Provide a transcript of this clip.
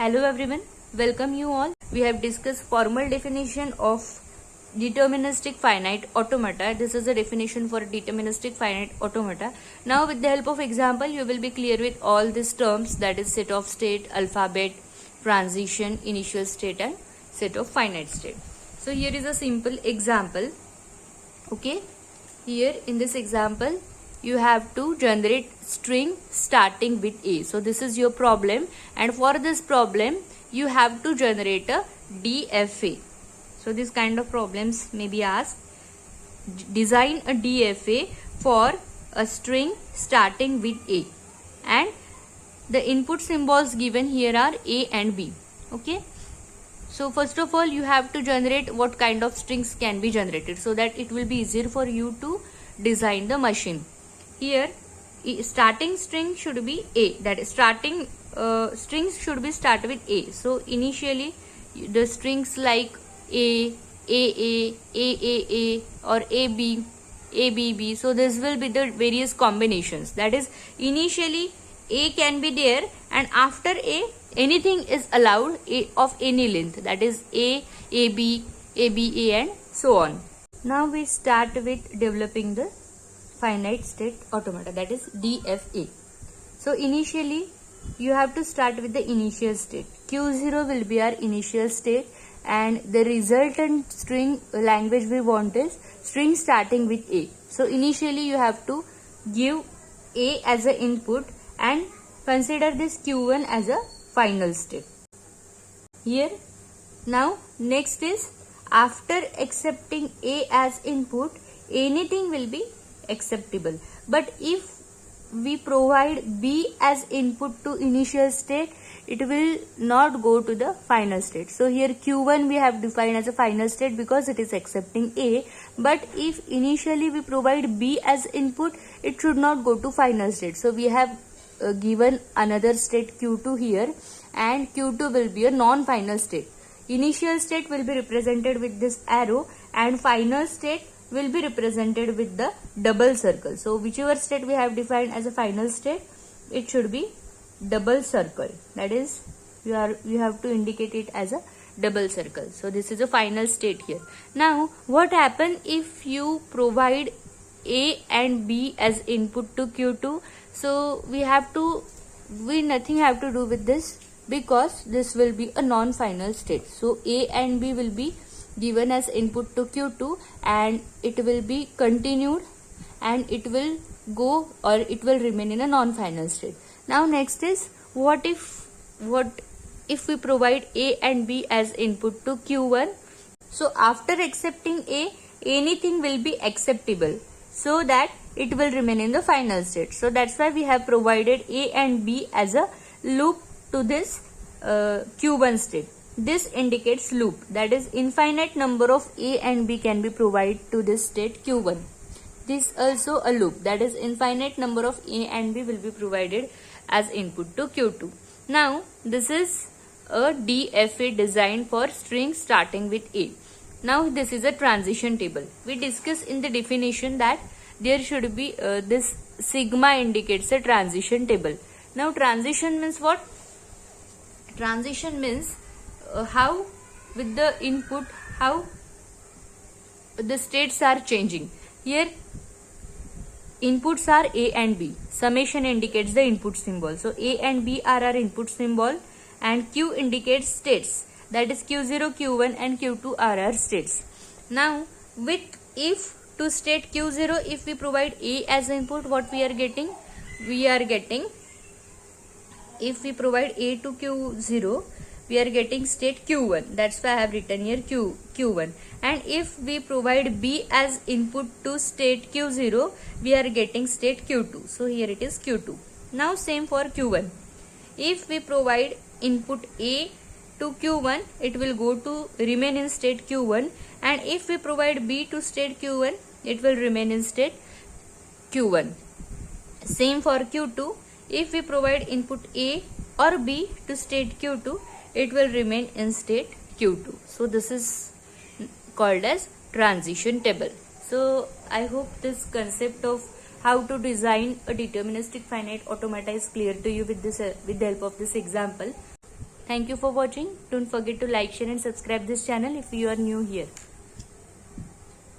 Hello everyone, welcome you all. We have discussed formal definition of deterministic finite automata. This is a definition for deterministic finite automata. Now with the help of example, you will be clear with all these terms, that is set of state, alphabet, transition, initial state and set of finite state. So here is a simple example. Okay, here in this example, you have to generate string starting with A. So this is your problem, and for this problem you have to generate a DFA. So this kind of problems may be asked. Design a DFA for a string starting with A, and the input symbols given here are A and B. Okay, so first of all you have to generate what kind of strings can be generated, so that it will be easier for you to design the machine. Here starting string should be A, that is starting strings should be start with A. So initially the strings like A, AAA or AB, ABB, so this will be the various combinations. That is initially A can be there, and after A anything is allowed of any length, that is A, AB, ABA and so on. Now we start with developing the finite state automata, that is DFA. So initially you have to start with the initial state. Q0 will be our initial state, and the resultant string language we want is string starting with A. So initially you have to give A as an input and consider this Q1 as a final state. Here now next is, after accepting A as input, anything will be acceptable. But if we provide B as input to initial state, it will not go to the final state. So here Q1 we have defined as a final state because it is accepting A. But if initially we provide B as input, it should not go to final state. So we have given another state Q2 here, and Q2 will be a non-final state. Initial state will be represented with this arrow, and final state will be represented with the double circle. So whichever state we have defined as a final state, it should be double circle. That is, you have to indicate it as a double circle. So this is a final state here. Now what happens if you provide A and B as input to Q2? So we nothing have to do with this, because this will be a non-final state. So A and B will be given as input to Q2, and it will be continued, and it will go, or it will remain in a non-final state. Now next is, what if we provide A and B as input to Q1? So after accepting A, anything will be acceptable, so that it will remain in the final state. So that's why we have provided A and B as a loop to this Q1 state. This indicates loop, that is infinite number of A and B can be provided to this state Q1. This also a loop, that is infinite number of A and B will be provided as input to Q2. Now this is a DFA design for string starting with A. Now this is a transition table. We discussed in the definition that there should be this sigma indicates a transition table. Now transition means what? Transition means how with the input, how the states are changing. Here inputs are A and B. Summation indicates the input symbol. So A and B are our input symbol, and Q indicates states, that is Q0, Q1 and Q2 are our states. Now with if to state Q0, if we provide A as input, what we are getting? We are getting, if we provide A to Q0, we are getting state Q1. That's why I have written here Q1. And if we provide B as input to state Q0, we are getting state Q2. So here it is Q2. Now same for Q1. If we provide input A to Q1, it will go to remain in state Q1. And if we provide B to state Q1, it will remain in state Q1. Same for Q2. If we provide input A or B to state Q2, it will remain in state Q2. So this is called as transition table. So I hope this concept of how to design a deterministic finite automata is clear to you with the help of this example. Thank you for watching. Don't forget to like, share and subscribe this channel if you are new here.